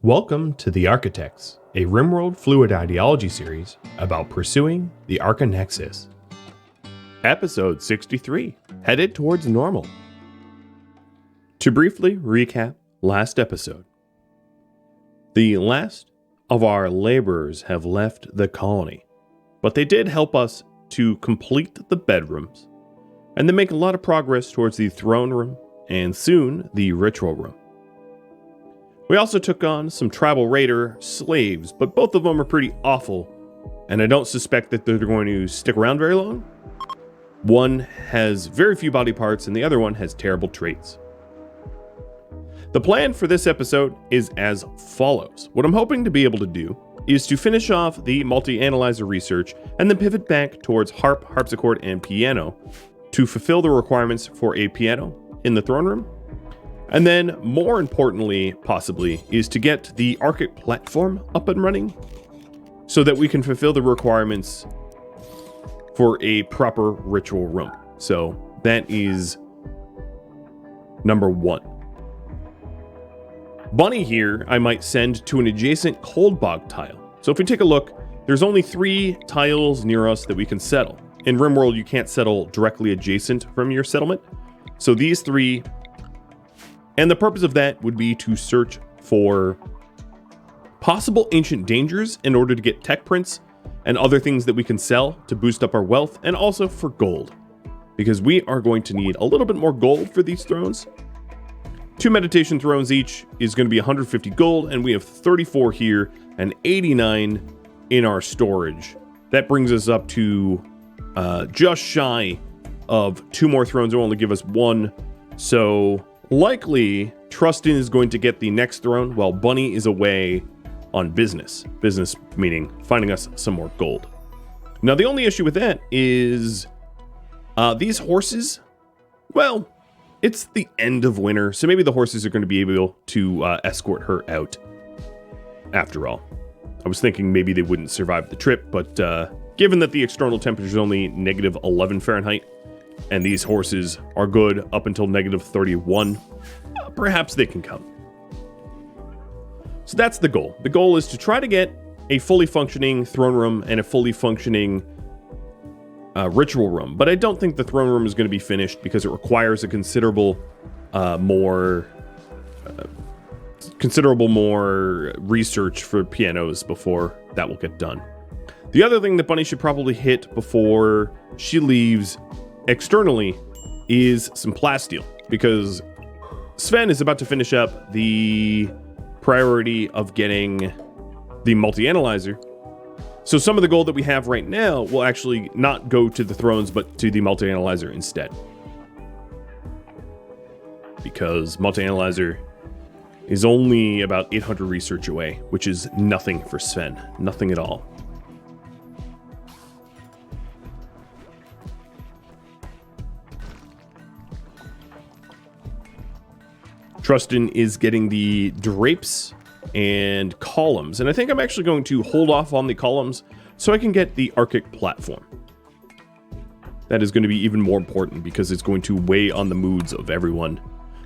Welcome to the Archotechs, a RimWorld fluid ideology series about pursuing the Archonexus. Episode 63, Headed Towards Normal. To briefly recap last episode, the last of our laborers have left the colony, but they did help us to complete the bedrooms, and then make a lot of progress towards the throne room, and soon the ritual room. We also took on some tribal raider slaves, but both of them are pretty awful, and I don't suspect that they're going to stick around very long. One has very few body parts, and the other one has terrible traits. The plan for this episode is as follows. What I'm hoping to be able to do is to finish off the multi-analyzer research, and then pivot back towards harp, harpsichord, and piano to fulfill the requirements for a piano in the throne room. And then, more importantly, possibly, is to get the Archotech platform up and running so that we can fulfill the requirements for a proper ritual room. So that is number one. Bunny here, I might send to an adjacent cold bog tile. So if we take a look, there's only 3 tiles near us that we can settle. In RimWorld, you can't settle directly adjacent from your settlement. So these 3. And the purpose of that would be to search for possible ancient dangers in order to get tech prints and other things that we can sell to boost up our wealth, and also for gold, because we are going to need a little bit more gold for these thrones. 2 meditation thrones each is going to be 150 gold, and we have 34 here and 89 in our storage. That brings us up to just shy of 2 more thrones. It will only give us 1, so likely, Trustin is going to get the next throne while Bunny is away on business. Business meaning finding us some more gold. Now, the only issue with that is these horses, well, it's the end of winter, so maybe the horses are going to be able to escort her out after all. I was thinking maybe they wouldn't survive the trip, but given that the external temperature is only negative 11 Fahrenheit, and these horses are good up until negative 31, perhaps they can come. So that's the goal. The goal is to try to get a fully functioning throne room and a fully functioning ritual room. But I don't think the throne room is going to be finished because it requires a considerable more research for pianos before that will get done. The other thing that Bunny should probably hit before she leaves externally is some plasteel, because Sven is about to finish up the priority of getting the multi-analyzer. So some of the gold that we have right now will actually not go to the thrones, but to the multi-analyzer instead. Because multi-analyzer is only about 800 research away, which is nothing for Sven. Nothing at all. Trustin is getting the drapes and columns, and I think I'm actually going to hold off on the columns so I can get the Archotech platform. That is going to be even more important because it's going to weigh on the moods of everyone.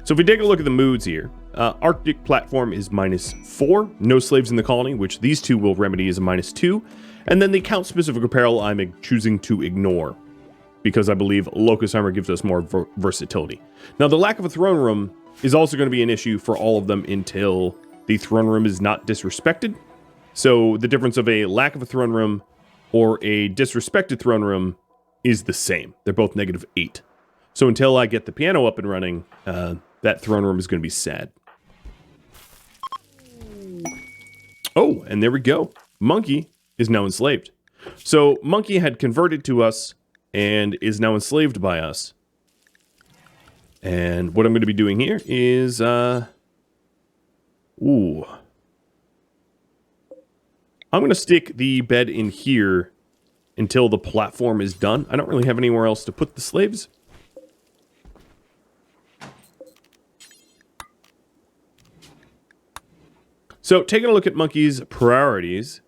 So if we take a look at the moods here, Archotech platform is -4, no slaves in the colony, which these 2 will remedy as a -2, and then the count specific apparel I'm choosing to ignore because I believe locust armor gives us more versatility. Now, the lack of a throne room is also going to be an issue for all of them until the throne room is not disrespected. So the difference of a lack of a throne room or a disrespected throne room is the same. They're both -8. So until I get the piano up and running, that throne room is going to be sad. Oh, and there we go. Monkey is now enslaved. So Monkey had converted to us and is now enslaved by us. And what I'm going to be doing here is, I'm going to stick the bed in here until the platform is done. I don't really have anywhere else to put the slaves. So, taking a look at Monkey's priorities.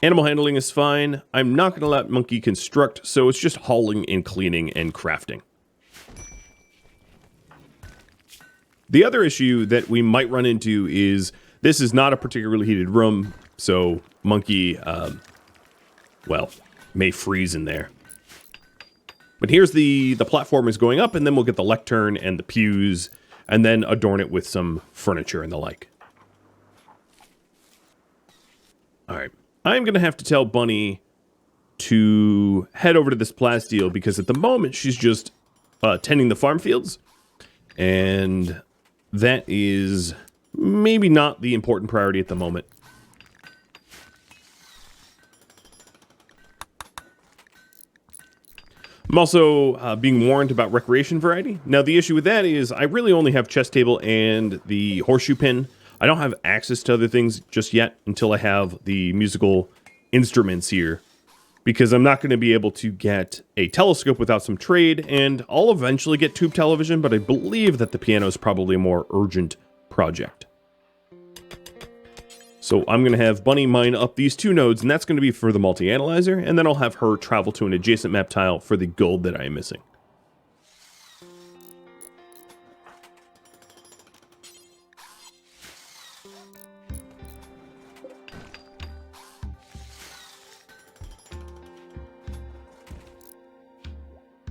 Animal handling is fine. I'm not going to let Monkey construct, so it's just hauling and cleaning and crafting. The other issue that we might run into is this is not a particularly heated room, so Monkey, well, may freeze in there. But here's the platform is going up, and then we'll get the lectern and the pews, and then adorn it with some furniture and the like. All right, I'm going to have to tell Bunny to head over to this plasteel because at the moment she's just tending the farm fields, and that is maybe not the important priority at the moment. I'm also being warned about recreation variety. Now, the issue with that is I really only have chess table and the horseshoe pin. I don't have access to other things just yet until I have the musical instruments here, because I'm not going to be able to get a telescope without some trade, and I'll eventually get tube television, but I believe that the piano is probably a more urgent project. So I'm going to have Bunny mine up these 2 nodes, and that's going to be for the multi-analyzer, and then I'll have her travel to an adjacent map tile for the gold that I am missing.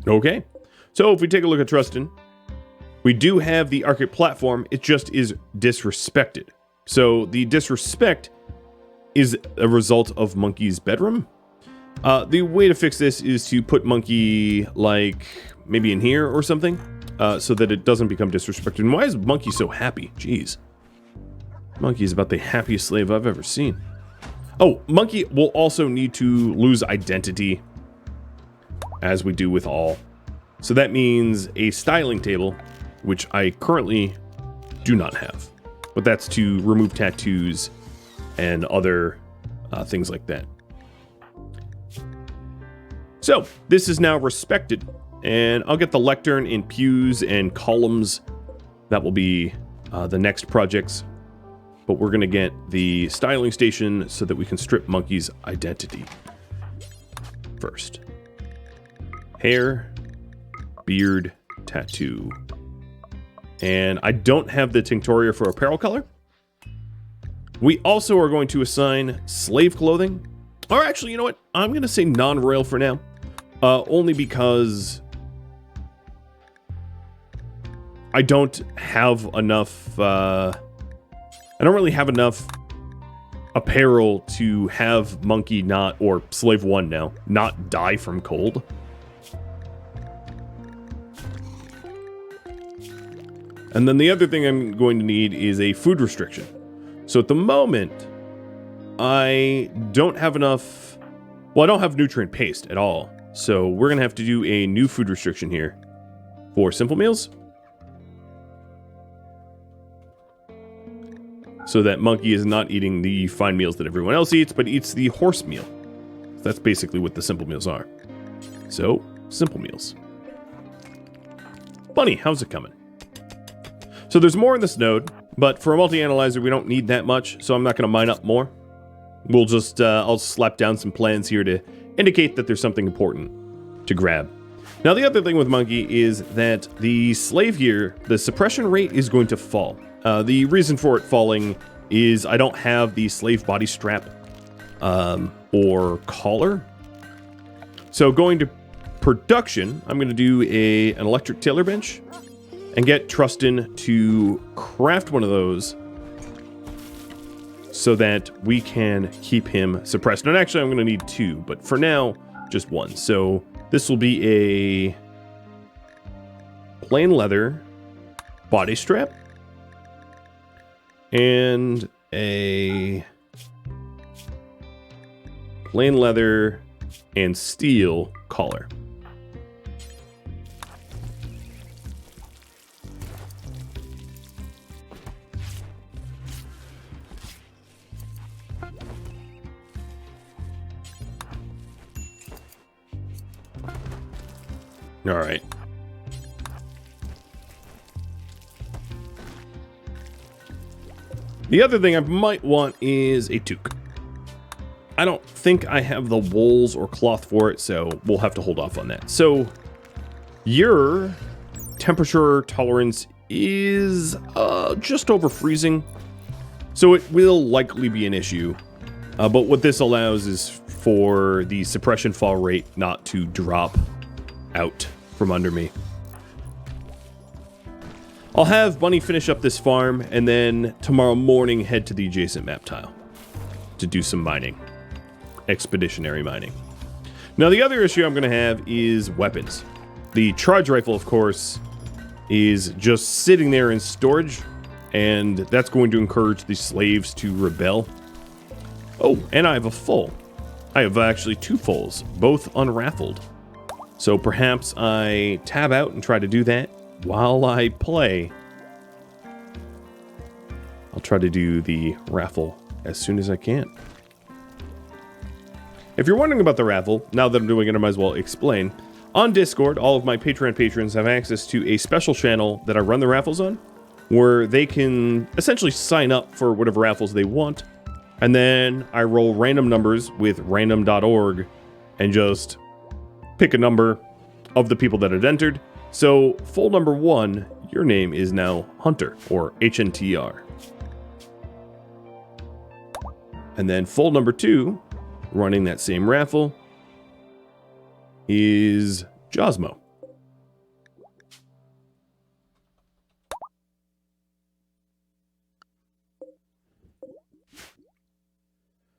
Okay, so if we take a look at Trustin, we do have the Archot platform, it just is disrespected. So the disrespect is a result of Monkey's bedroom. The way to fix this is to put Monkey, like, maybe in here or something, so that it doesn't become disrespected. And why is Monkey so happy? Jeez. Monkey is about the happiest slave I've ever seen. Oh, Monkey will also need to lose identity, as we do with all. So that means a styling table, which I currently do not have. But that's to remove tattoos and other things like that. So this is now respected, and I'll get the lectern in pews and columns. That will be the next projects. But we're going to get the styling station so that we can strip Monkey's identity first. Hair, beard, tattoo. And I don't have the Tinctoria for apparel color. We also are going to assign slave clothing. Or actually, you know what? I'm going to say non-royal for now. Only because I don't have enough... I don't really have enough apparel to have Monkey not, or Slave 1 now, not die from cold. And then the other thing I'm going to need is a food restriction. So at the moment, I don't have enough... Well, I don't have nutrient paste at all. So we're going to have to do a new food restriction here for simple meals. So that Monkey is not eating the fine meals that everyone else eats, but eats the horse meal. That's basically what the simple meals are. So, simple meals. Bunny, how's it coming? So there's more in this node, but for a multi-analyzer, we don't need that much, so I'm not going to mine up more. We'll just, I'll slap down some plans here to indicate that there's something important to grab. Now, the other thing with Monkey is that the slave here, the suppression rate is going to fall. The reason for it falling is I don't have the slave body strap or collar. So going to production, I'm going to do an electric tailor bench and get Trustin to craft one of those so that we can keep him suppressed. And actually, I'm going to need 2, but for now, just 1. So this will be a plain leather body strap and a plain leather and steel collar. All right. The other thing I might want is a toque. I don't think I have the wools or cloth for it, so we'll have to hold off on that. So your temperature tolerance is just over freezing, so it will likely be an issue. But what this allows is for the suppression fall rate not to drop out from under me. I'll have Bunny finish up this farm, and then tomorrow morning head to the adjacent map tile to do some mining. Expeditionary mining. Now the other issue I'm going to have is weapons. The charge rifle, of course, is just sitting there in storage, and that's going to encourage the slaves to rebel. Oh, and I have a full. I have actually 2 fulls, both unraffled. So perhaps I tab out and try to do that while I play. I'll try to do the raffle as soon as I can. If you're wondering about the raffle, now that I'm doing it, I might as well explain. On Discord, all of my Patreon patrons have access to a special channel that I run the raffles on, where they can essentially sign up for whatever raffles they want, and then I roll random numbers with random.org and just pick a number of the people that had entered. So, full number 1, your name is now Hunter, or HNTR. And then full number 2, running that same raffle, is Josmo.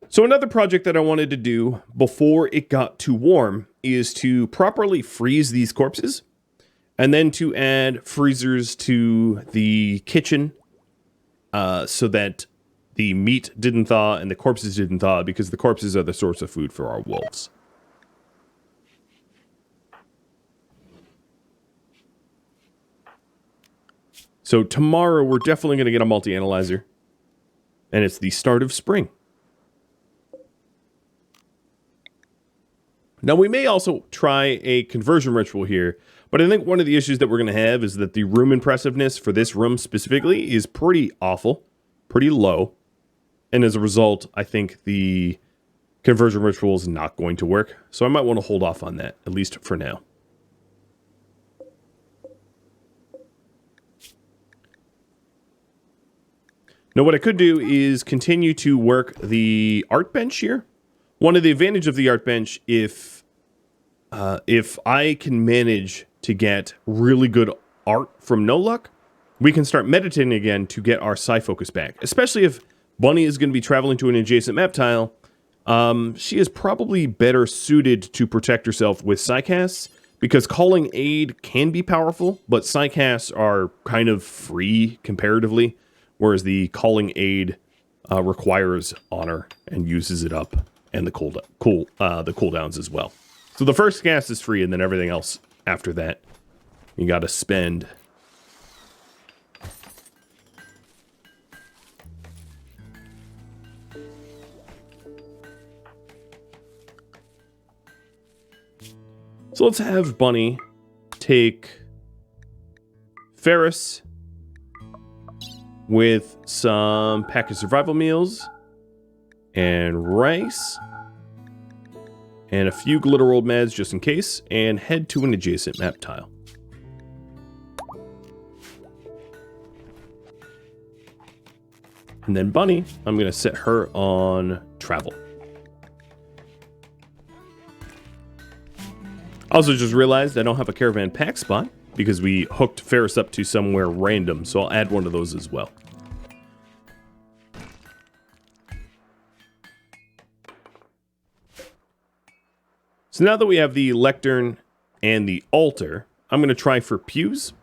So another project that I wanted to do before it got too warm is to properly freeze these corpses, and then to add freezers to the kitchen so that the meat didn't thaw and the corpses didn't thaw, because the corpses are the source of food for our wolves. So tomorrow we're definitely going to get a multi-analyzer, and it's the start of spring. Now we may also try a conversion ritual here, but I think one of the issues that we're going to have is that the room impressiveness for this room specifically is pretty awful, pretty low. And as a result, I think the conversion ritual is not going to work. So I might want to hold off on that, at least for now. Now what I could do is continue to work the art bench here. One of the advantages of the art bench, if I can manage to get really good art from No Luck, we can start meditating again to get our psi focus back. Especially if Bunny is going to be traveling to an adjacent map tile, she is probably better suited to protect herself with psicasts, because calling aid can be powerful, but psicasts are kind of free comparatively, whereas the calling aid requires honor and uses it up, and the cooldowns as well. So the first cast is free, and then everything else after that you got to spend. So let's have Bunny take Ferris with some pack of survival meals and rice and a few glitter rolled meds just in case, and head to an adjacent map tile. And then Bunny, I'm going to set her on travel. Also just realized I don't have a caravan pack spot because we hooked Ferris up to somewhere random, so I'll add one of those as well. So now that we have the lectern and the altar, I'm going to try for pews.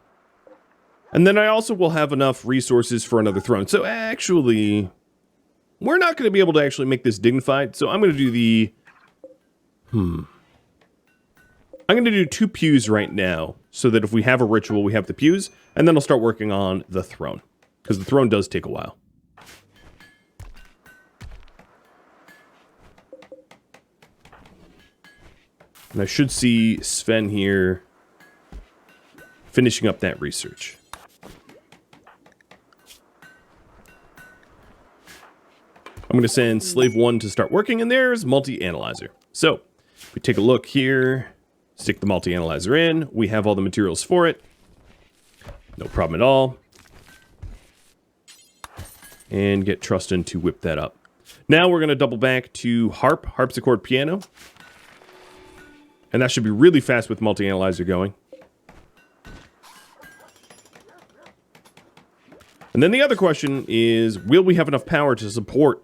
And then I also will have enough resources for another throne. So actually, we're not going to be able to actually make this dignified. So I'm going to do the... I'm going to do 2 pews right now, so that if we have a ritual, we have the pews. And then I'll start working on the throne, because the throne does take a while. And I should see Sven here finishing up that research. I'm going to send Slave 1 to start working, and there's Multi-Analyzer. So, if we take a look here, stick the Multi-Analyzer in, we have all the materials for it. No problem at all. And get Trustin to whip that up. Now we're going to double back to harpsichord, piano. And that should be really fast with multi-analyzer going. And then the other question is, will we have enough power to support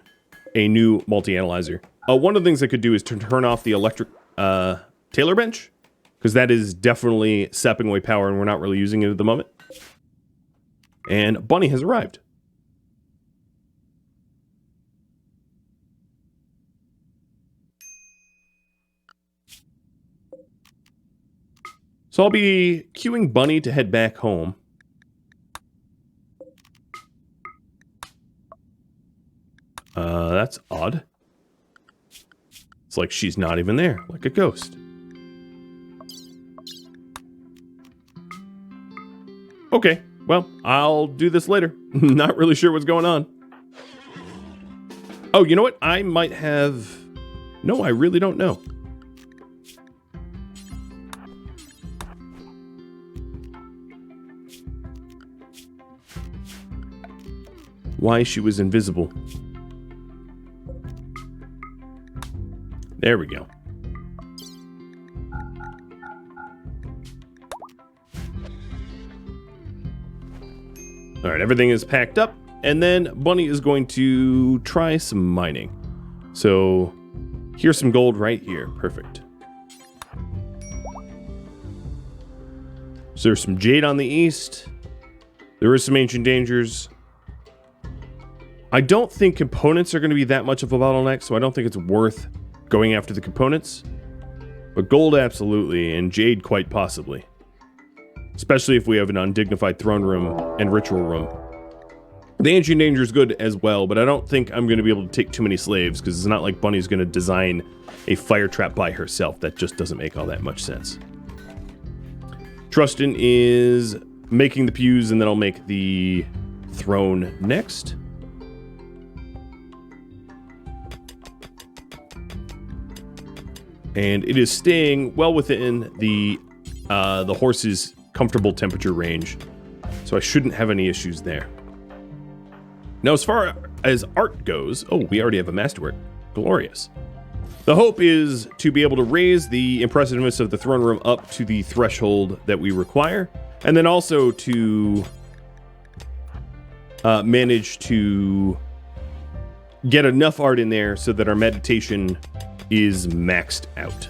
a new multi-analyzer? One of the things I could do is to turn off the electric Taylor bench, because that is definitely sapping away power and we're not really using it at the moment. And Bunny has arrived. So I'll be queuing Bunny to head back home. That's odd. It's like she's not even there, like a ghost. Okay, well, I'll do this later. Not really sure what's going on. Oh, you know what? I might have... No, I really don't know. Why she was invisible. There we go. All right, everything is packed up, and then Bunny is going to try some mining. So here's some gold right here. Perfect. So there's some jade on the east. There is some ancient dangers. I don't think components are going to be that much of a bottleneck, so I don't think it's worth going after the components. But gold, absolutely, and jade, quite possibly. Especially if we have an undignified throne room and ritual room. The ancient danger is good as well, but I don't think I'm going to be able to take too many slaves, because it's not like Bunny's going to design a fire trap by herself. That just doesn't make all that much sense. Trustin is making the pews, and then I'll make the throne next. And it is staying well within the horse's comfortable temperature range, so I shouldn't have any issues there. Now, as far as art goes, oh, we already have a masterwork. Glorious. The hope is to be able to raise the impressiveness of the throne room up to the threshold that we require, and then also to manage to get enough art in there so that our meditation is maxed out.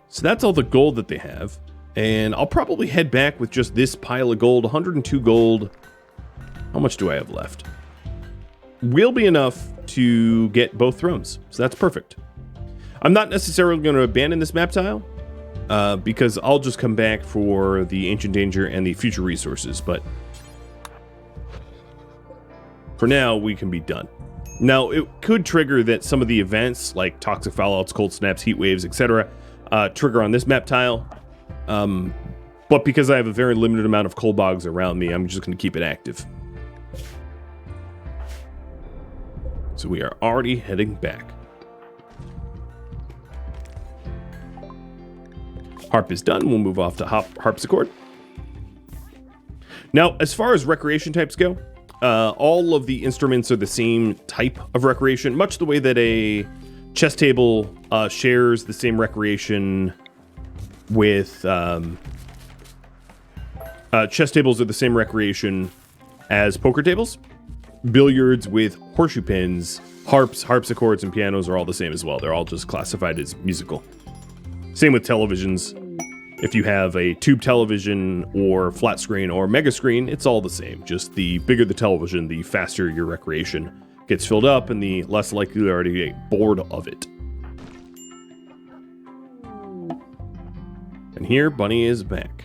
So that's all the gold that they have. And I'll probably head back with just this pile of gold, 102 gold. How much do I have left? Will be enough to get both thrones. So that's perfect. I'm not necessarily going to abandon this map tile, because I'll just come back for the ancient danger and the future resources. But for now, we can be done. Now, it could trigger that some of the events, like toxic fallouts, cold snaps, heat waves, etc., trigger on this map tile. But because I have a very limited amount of coal bogs around me, I'm just going to keep it active. So we are already heading back. Harp is done. We'll move off to harpsichord. Now, as far as recreation types go, all of the instruments are the same type of recreation, much the way that a chess table shares the same recreation with... chess tables are the same recreation as poker tables. Billiards with horseshoe pins, harps, harpsichords, and pianos are all the same as well. They're all just classified as musical. Same with televisions. If you have a tube television or flat screen or mega screen, it's all the same. Just the bigger the television, the faster your recreation gets filled up and the less likely you are to get bored of it. And here, Bunny is back.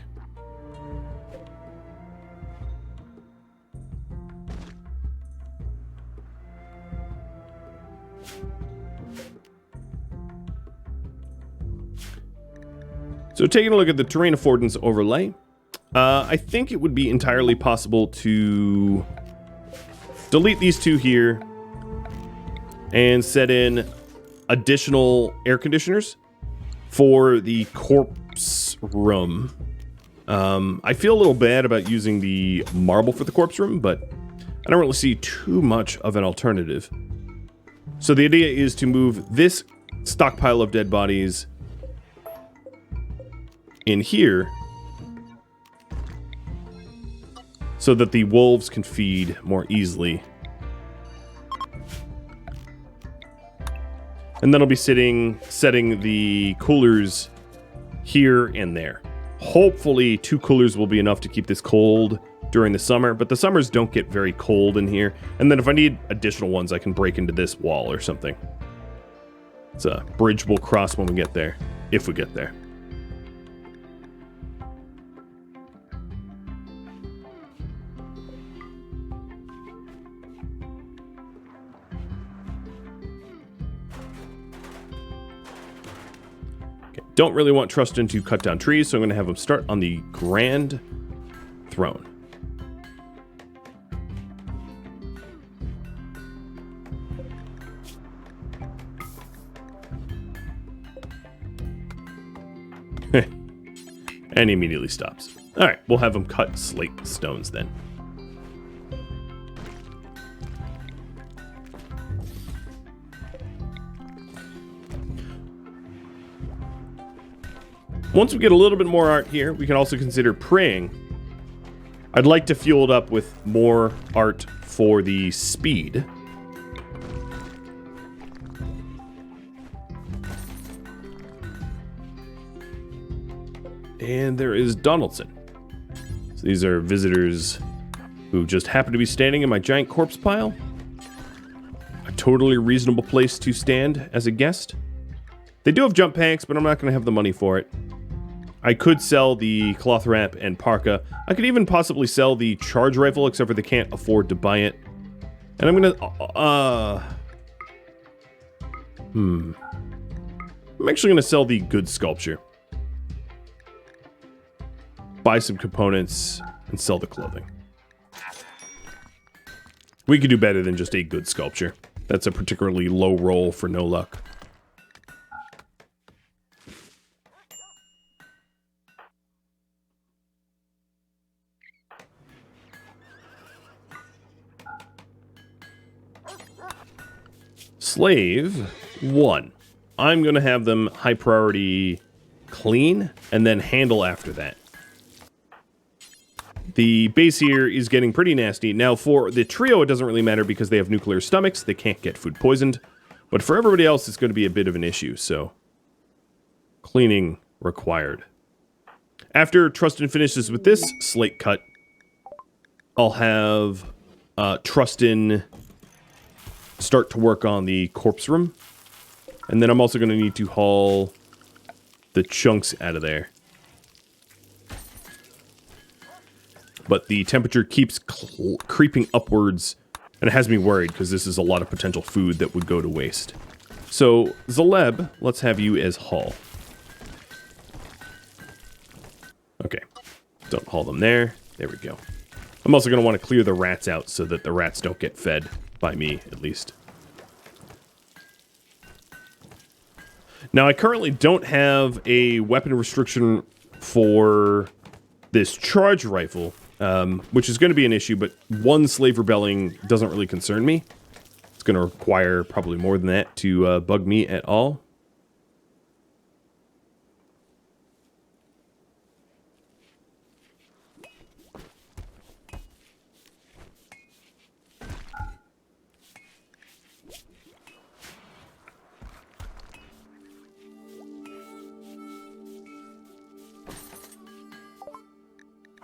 So taking a look at the terrain affordance overlay, I think it would be entirely possible to delete these two here and set in additional air conditioners for the corpse room. I feel a little bad about using the marble for the corpse room, but I don't really see too much of an alternative. So the idea is to move this stockpile of dead bodies in here so that the wolves can feed more easily. And then I'll be setting the coolers here and there. Hopefully 2 coolers will be enough to keep this cold during the summer, but the summers don't get very cold in here. And then if I need additional ones, I can break into this wall or something. It's a bridge we'll cross when we get there, if we get there. Don't really want Trustin to cut down trees, so I'm going to have him start on the Grand Throne. And he immediately stops. Alright, we'll have him cut slate stones then. Once we get a little bit more art here, we can also consider praying. I'd like to fuel it up with more art for the speed. And there is Donaldson. So these are visitors who just happen to be standing in my giant corpse pile. A totally reasonable place to stand as a guest. They do have jump packs, but I'm not going to have the money for it. I could sell the cloth wrap and parka. I could even possibly sell the charge rifle, except for they can't afford to buy it. And I'm gonna, I'm actually gonna sell the good sculpture. Buy some components and sell the clothing. We could do better than just a good sculpture. That's a particularly low roll for no luck. Slave 1. I'm going to have them high priority clean and then handle after that. The base here is getting pretty nasty. Now for the trio it doesn't really matter because they have nuclear stomachs. They can't get food poisoned. But for everybody else it's going to be a bit of an issue. So cleaning required. After Trustin finishes with this slate cut, I'll have Trustin start to work on the corpse room. And then I'm also going to need to haul the chunks out of there. But the temperature keeps creeping upwards, and it has me worried because this is a lot of potential food that would go to waste. So, Zaleb, let's have you as haul. Okay, don't haul them there. There we go. I'm also going to want to clear the rats out so that the rats don't get fed. By me, at least. Now, I currently don't have a weapon restriction for this charge rifle, which is going to be an issue, but 1 slave rebelling doesn't really concern me. It's going to require probably more than that to bug me at all.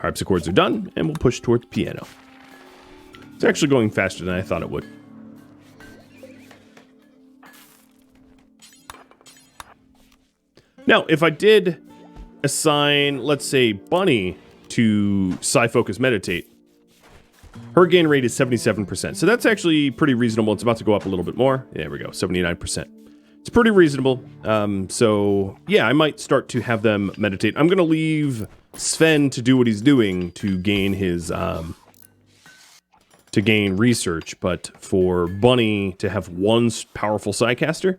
Harpsichords are done, and we'll push towards piano. It's actually going faster than I thought it would. Now, if I did assign, let's say, Bunny to Psi-Focus Meditate, her gain rate is 77%. So that's actually pretty reasonable. It's about to go up a little bit more. There we go, 79%. It's pretty reasonable. So, yeah, I might start to have them meditate. I'm going to leave Sven to do what he's doing to gain his, to gain research, but for Bunny to have 1 powerful Psycaster,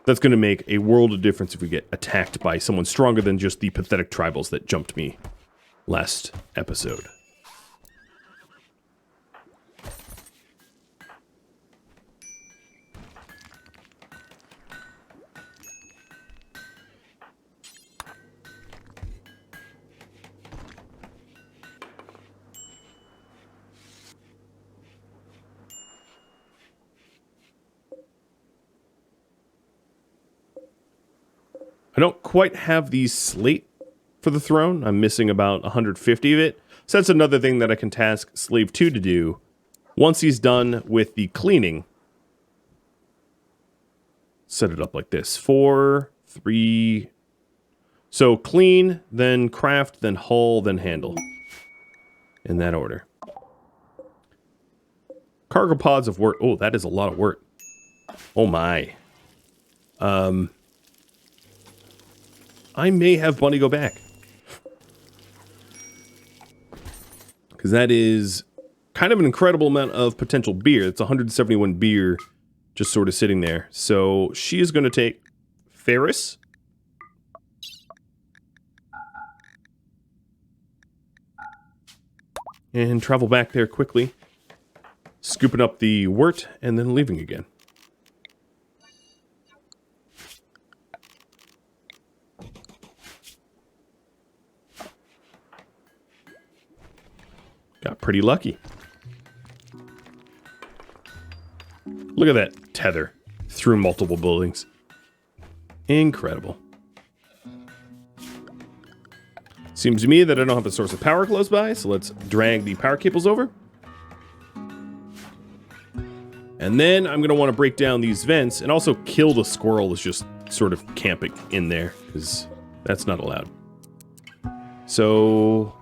That's going to make a world of difference if we get attacked by someone stronger than just the pathetic tribals that jumped me last episode. I don't quite have the slate for the throne. I'm missing about 150 of it. So that's another thing that I can task Slave 2 to do. Once he's done with the cleaning, set it up like this. 4, 3... So clean, then craft, then hull, then handle. In that order. Cargo pods of wort. Oh, that is a lot of wort. Oh my. I may have Bunny go back. Because that is kind of an incredible amount of potential beer. It's 171 beer just sort of sitting there. So she is going to take Ferris. And travel back there quickly. Scooping up the wort and then leaving again. Got pretty lucky. Look at that tether through multiple buildings. Incredible. Seems to me that I don't have a source of power close by, so let's drag the power cables over. And then I'm going to want to break down these vents and also kill the squirrel that's just sort of camping in there, because that's not allowed. So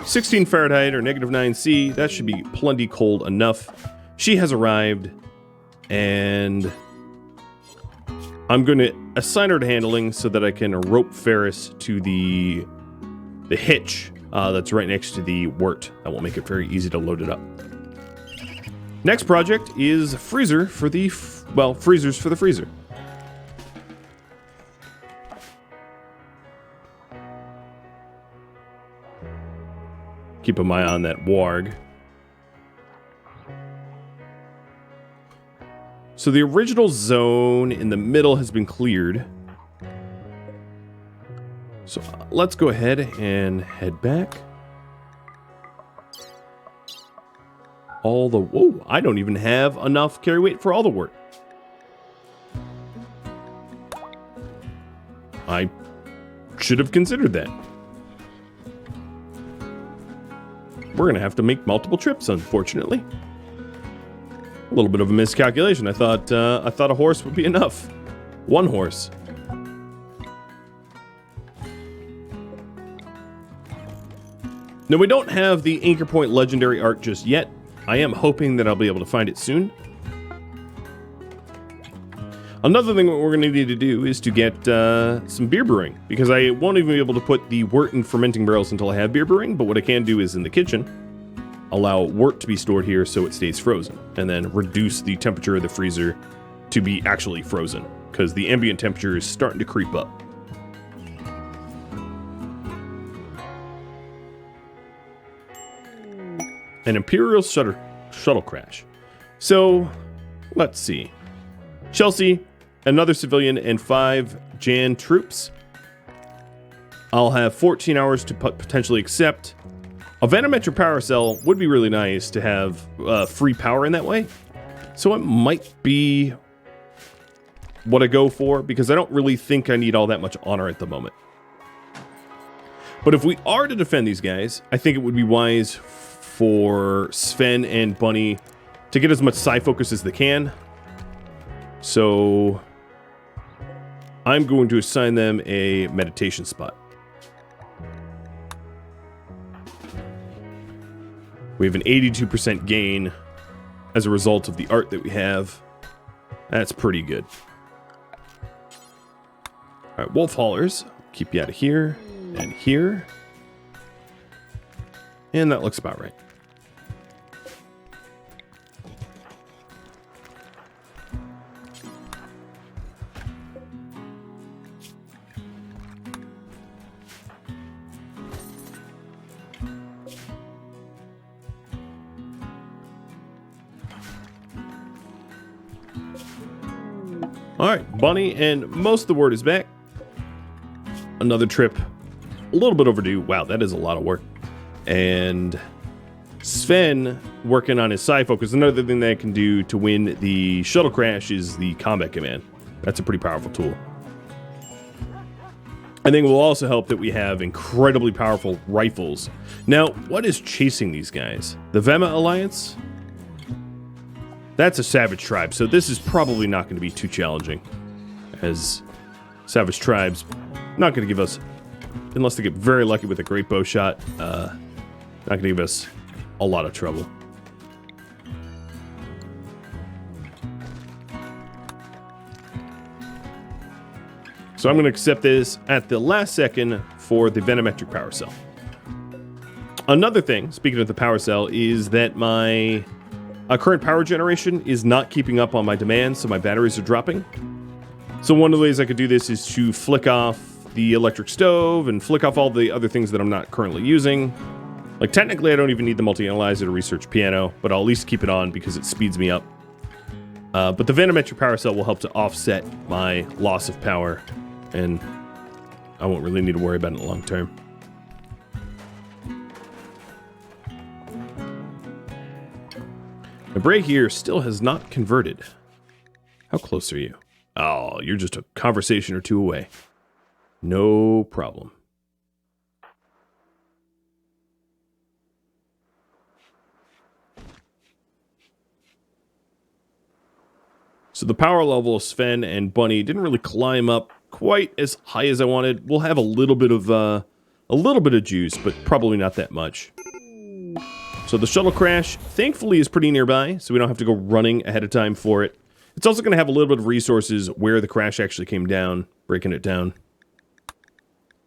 16 Fahrenheit or -9C, that should be plenty cold enough. She has arrived, and I'm going to assign her to handling so that I can rope Ferris to the hitch that's right next to the wort. That will make it very easy to load it up. Next project is freezer for the, freezers for the freezer. Keep an eye on that warg. So the original zone in the middle has been cleared. So let's go ahead and head back. Whoa, I don't even have enough carry weight for all the work. I should have considered that. We're gonna have to make multiple trips, unfortunately. A little bit of a miscalculation. I thought a horse would be enough. One horse. Now, we don't have the Anchor Point Legendary art just yet. I am hoping that I'll be able to find it soon. Another thing that we're going to need to do is to get some beer brewing, because I won't even be able to put the wort in fermenting barrels until I have beer brewing, but what I can do is in the kitchen, allow wort to be stored here so it stays frozen, and then reduce the temperature of the freezer to be actually frozen, because the ambient temperature is starting to creep up. An Imperial shuttle crash. So, let's see. Chelsea, another civilian, and 5 Jan troops. I'll have 14 hours to potentially accept. A Vanometric power cell would be really nice to have free power in that way. So it might be what I go for, because I don't really think I need all that much honor at the moment. But if we are to defend these guys, I think it would be wise for Sven and Bunny to get as much psi focus as they can. So I'm going to assign them a meditation spot. We have an 82% gain as a result of the art that we have. That's pretty good. All right, wolf haulers, keep you out of here and here. And that looks about right. All right, Bunny and most of the word is back. Another trip, a little bit overdue. Wow, that is a lot of work. And Sven working on his side focus. Another thing that I can do to win the shuttle crash is the combat command. That's a pretty powerful tool. I think it will also help that we have incredibly powerful rifles. Now, what is chasing these guys? The Vema Alliance? That's a savage tribe, so this is probably not going to be too challenging. As savage tribes, not going to give us, unless they get very lucky with a great bow shot, not going to give us a lot of trouble. So I'm going to accept this at the last second for the venometric power cell. Another thing, speaking of the power cell, is that my current power generation is not keeping up on my demand, so my batteries are dropping. So one of the ways I could do this is to flick off the electric stove and flick off all the other things that I'm not currently using. Like, technically, I don't even need the multi-analyzer to research piano, but I'll at least keep it on because it speeds me up. But the venometric power cell will help to offset my loss of power, and I won't really need to worry about it in the long term. The Bray here still has not converted. How close are you? Oh, you're just a conversation or two away. No problem. So the power level of Sven and Bunny didn't really climb up quite as high as I wanted. We'll have a little bit of juice, but probably not that much. So the shuttle crash, thankfully, is pretty nearby, so we don't have to go running ahead of time for it. It's also going to have a little bit of resources where the crash actually came down, breaking it down.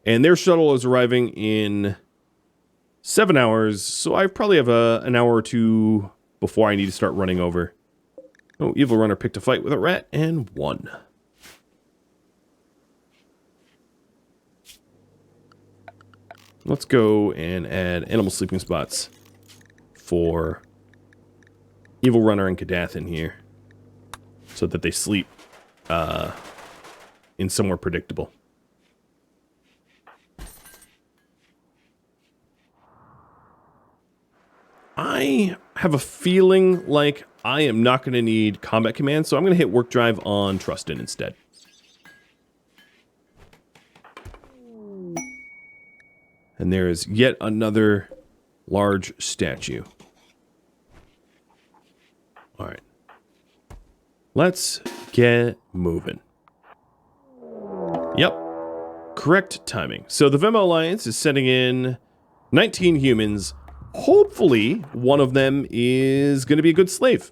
And their shuttle is arriving in 7 hours, so I probably have an hour or two before I need to start running over. Oh, Evil Runner picked a fight with a rat and won. Let's go and add animal sleeping spots for Evil Runner and Kadath here, so that they sleep in somewhere predictable. I have a feeling like I am not going to need combat command, so I'm going to hit work drive on Trustin instead. And there is yet another large statue. All right. Let's get moving. Yep. Correct timing. So the Vema Alliance is sending in 19 humans. Hopefully, one of them is going to be a good slave.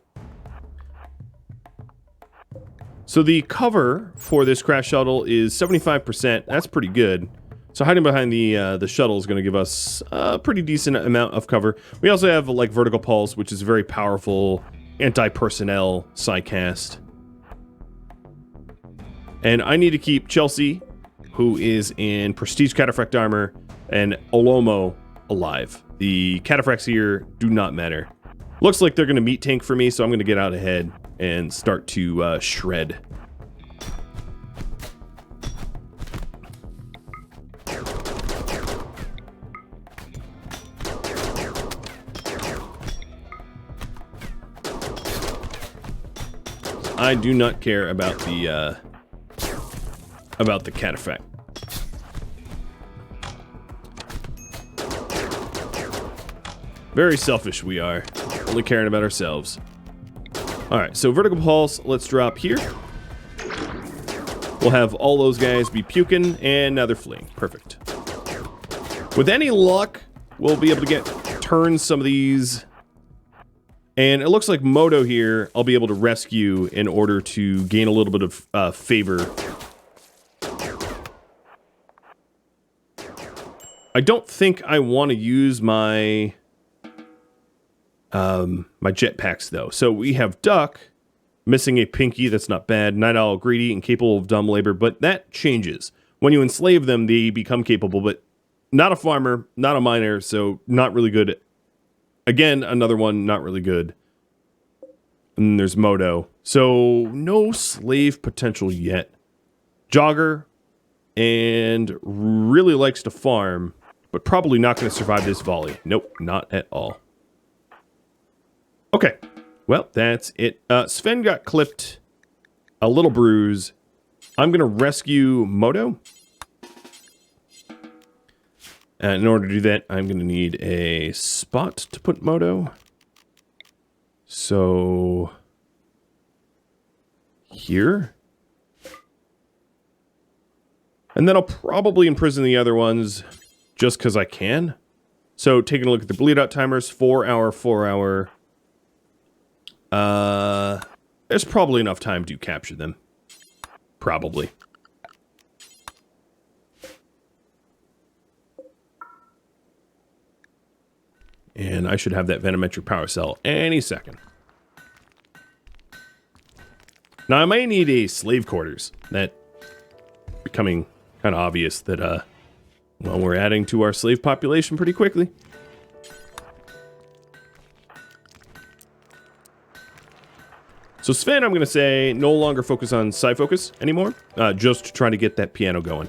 So the cover for this crash shuttle is 75%. That's pretty good. So hiding behind the shuttle is going to give us a pretty decent amount of cover. We also have like vertical pulse, which is a very powerful anti-personnel sidecast. And I need to keep Chelsea, who is in Prestige Cataphract armor, and Olomo alive. The Cataphracts here do not matter. Looks like they're going to meat tank for me, so I'm going to get out ahead and start to shred. I do not care about the Cataphract. Very selfish we are, only caring about ourselves. Alright, so vertical pulse, let's drop here. We'll have all those guys be puking, and now they're fleeing. Perfect. With any luck, we'll be able to turn some of these. And it looks like Moto here, I'll be able to rescue in order to gain a little bit of favor. I don't think I want to use my my jetpacks, though. So we have Duck, missing a pinky, that's not bad. Night Owl, greedy and capable of dumb labor, but that changes. When you enslave them, they become capable, but not a farmer, not a miner, so not really good. Again, another one, not really good. And then there's Modo. So no slave potential yet. Jogger and really likes to farm, but probably not going to survive this volley. Nope, not at all. Okay, well, that's it. Sven got clipped, a little bruise. I'm going to rescue Modo. And in order to do that, I'm going to need a spot to put Modo. So, here. And then I'll probably imprison the other ones just because I can. So, taking a look at the bleed out timers, 4 hour, 4 hour. There's probably enough time to capture them. Probably. And I should have that venometric power cell any second. Now, I may need a slave quarters. That becoming kind of obvious that, well, we're adding to our slave population pretty quickly. So Sven, I'm going to say, no longer focus on side focus anymore. Just trying to get that piano going.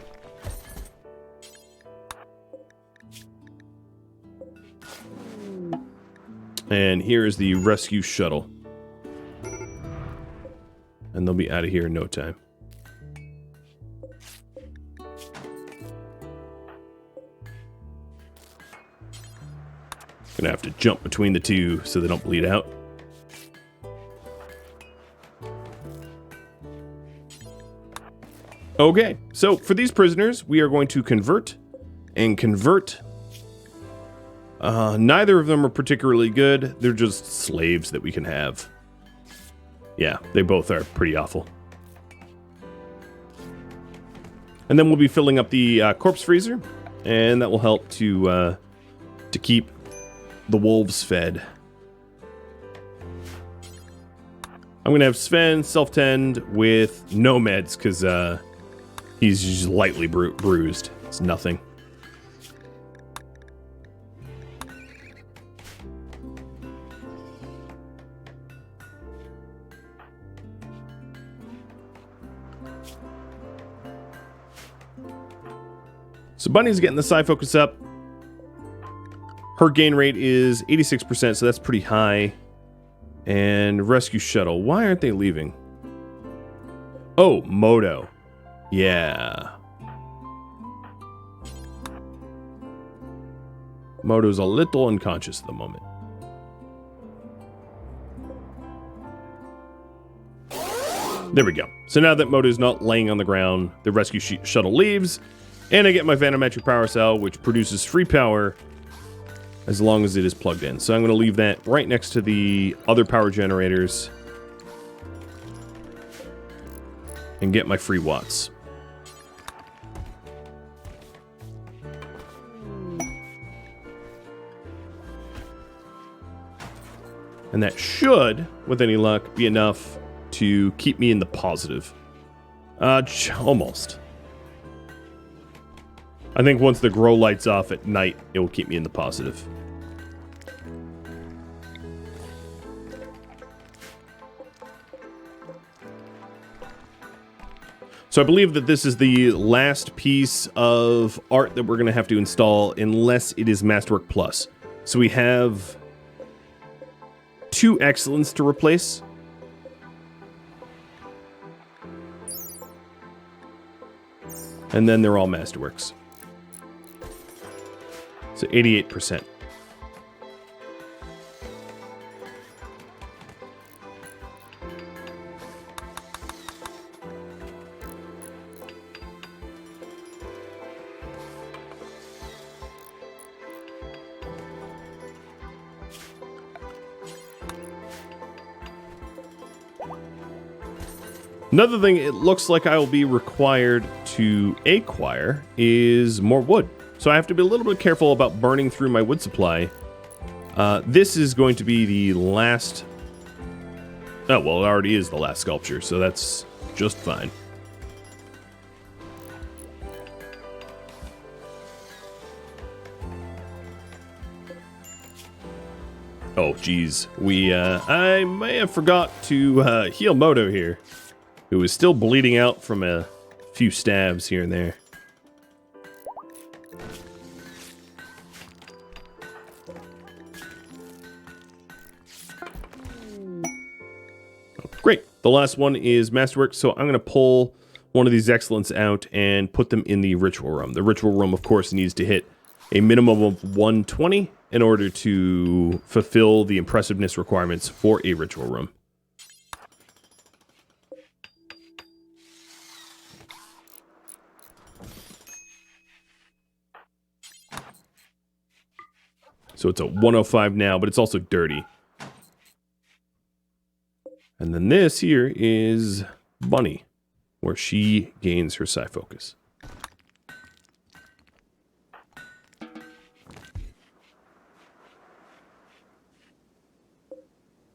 And here is the rescue shuttle. And they'll be out of here in no time. Gonna have to jump between the two so they don't bleed out. Okay, so for these prisoners, we are going to convert and convert. Neither of them are particularly good. They're just slaves that we can have. Yeah, they both are pretty awful. And then we'll be filling up the corpse freezer, and that will help to keep the wolves fed. I'm going to have Sven self-tend with no meds, because he's just lightly bruised. It's nothing. So Bunny's getting the side focus up. Her gain rate is 86%, so that's pretty high. And rescue shuttle. Why aren't they leaving? Oh, Modo. Yeah. Modo's a little unconscious at the moment. There we go. So now that Modo's not laying on the ground, the rescue shuttle leaves. And I get my venometric power cell, which produces free power as long as it is plugged in. So I'm going to leave that right next to the other power generators and get my free watts. And that should, with any luck, be enough to keep me in the positive. Almost. I think once the grow lights off at night, it will keep me in the positive. So I believe that this is the last piece of art that we're going to have to install unless it is Masterwork Plus. So we have 2 Excellence to replace. And then they're all Masterworks. So 88%. Another thing it looks like I will be required to acquire is more wood. So I have to be a little bit careful about burning through my wood supply. This is going to be the last... Oh, well, it already is the last sculpture, so that's just fine. Oh, geez. I may have forgot to heal Moto here, who is still bleeding out from a few stabs here and there. Oh, great. The last one is Masterwork, so I'm going to pull one of these excellence out and put them in the ritual room. The ritual room, of course, needs to hit a minimum of 120 in order to fulfill the impressiveness requirements for a ritual room. So it's a 105 now, but it's also dirty. And then this here is Bunny, where she gains her psi focus.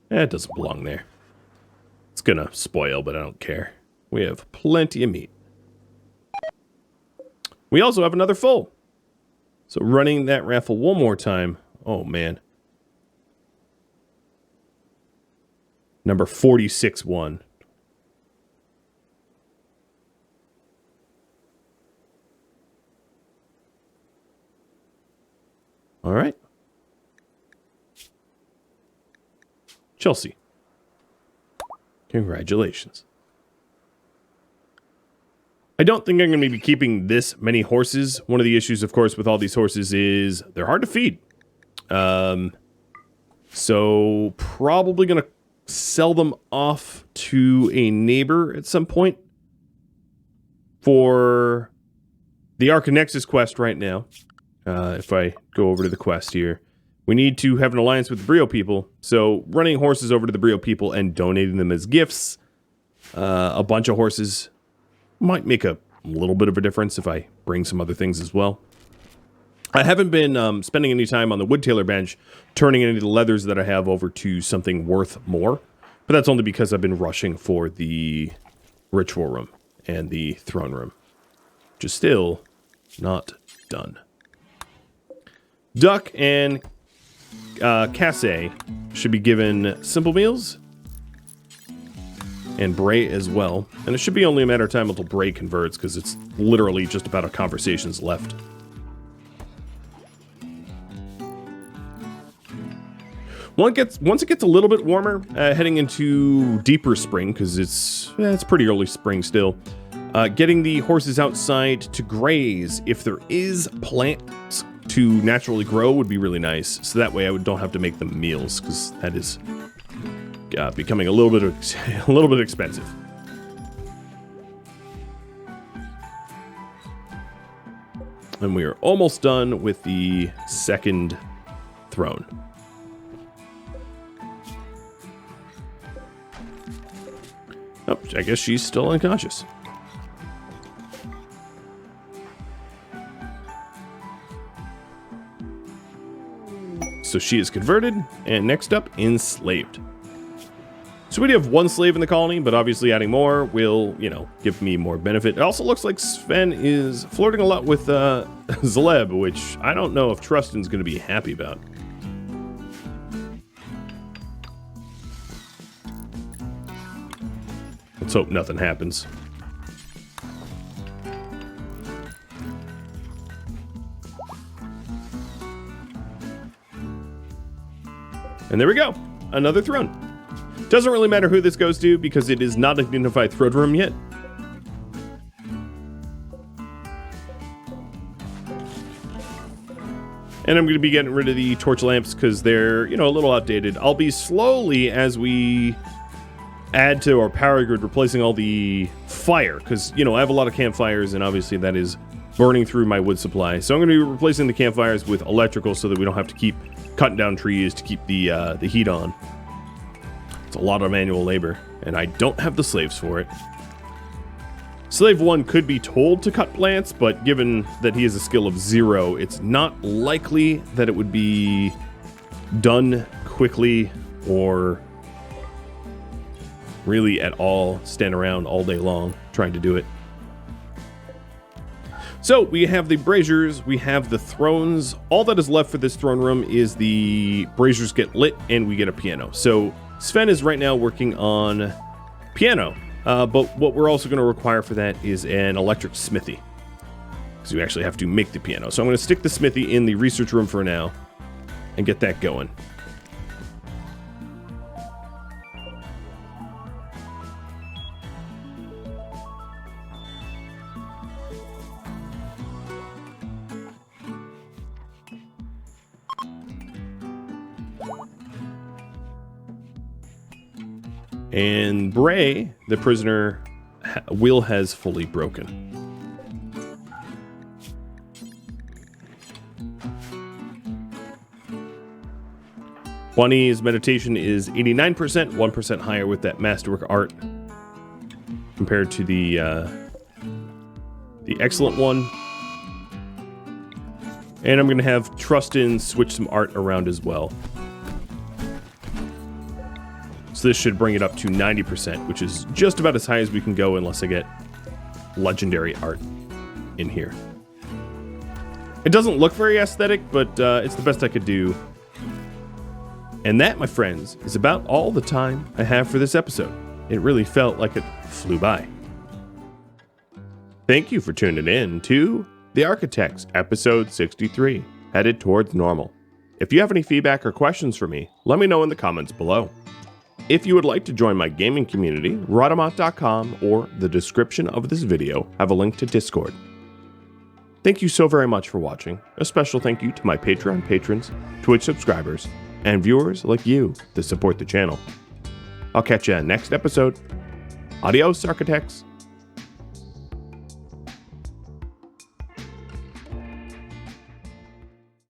It doesn't belong there. It's gonna spoil, but I don't care. We have plenty of meat. We also have another full. So running that raffle one more time. Oh, man. Number 46 won. All right. Chelsea. Congratulations. I don't think I'm going to be keeping this many horses. One of the issues, of course, with all these horses is they're hard to feed. So probably going to sell them off to a neighbor at some point for the Archonexus quest right now. If I go over to the quest here, we need to have an alliance with the Brio people. So running horses over to the Brio people and donating them as gifts, a bunch of horses might make a little bit of a difference if I bring some other things as well. I haven't been spending any time on the wood tailor bench, turning any of the leathers that I have over to something worth more. But that's only because I've been rushing for the ritual room and the throne room, which is still not done. Duck and Cassé should be given simple meals. And Bray as well. And it should be only a matter of time until Bray converts, because it's literally just about a conversation's left. Once it gets a little bit warmer, heading into deeper spring, because it's pretty early spring still, getting the horses outside to graze, if there is plants to naturally grow, would be really nice. So that way I don't have to make them meals, because that is becoming a little bit expensive. And we are almost done with the second throne. Oh, I guess she's still unconscious. So she is converted, and next up, enslaved. So we do have one slave in the colony, but obviously adding more will, give me more benefit. It also looks like Sven is flirting a lot with Zaleb, which I don't know if Trustin's going to be happy about. Let's hope nothing happens. And there we go. Another throne. Doesn't really matter who this goes to because it is not a dignified throne room yet. And I'm going to be getting rid of the torch lamps because they're, a little outdated. I'll be slowly, as we add to our power grid, replacing all the fire because, I have a lot of campfires and obviously that is burning through my wood supply. So I'm going to be replacing the campfires with electrical so that we don't have to keep cutting down trees to keep the heat on. It's a lot of manual labor, and I don't have the slaves for it. Slave 1 could be told to cut plants, but given that he has a skill of 0, it's not likely that it would be done quickly or really at all stand around all day long trying to do it. So we have the braziers, we have the thrones. All that is left for this throne room is the braziers get lit and we get a piano. So Sven is right now working on piano, but what we're also going to require for that is an electric smithy, because we actually have to make the piano. So I'm going to stick the smithy in the research room for now and get that going. And Bray, the prisoner, will has fully broken. Juani's meditation is 89%, 1% higher with that masterwork art compared to the excellent one. And I'm going to have Trustin switch some art around as well. So this should bring it up to 90%, which is just about as high as we can go unless I get legendary art in here. It doesn't look very aesthetic, but it's the best I could do. And that, my friends, is about all the time I have for this episode. It really felt like it flew by. Thank you for tuning in to The Archotechs, episode 63, Headed Towards Normal. If you have any feedback or questions for me, let me know in the comments below. If you would like to join my gaming community, Rhadamant.com or the description of this video have a link to Discord. Thank you so very much for watching. A special thank you to my Patreon patrons, Twitch subscribers, and viewers like you that support the channel. I'll catch you next episode. Adios, Archotechs.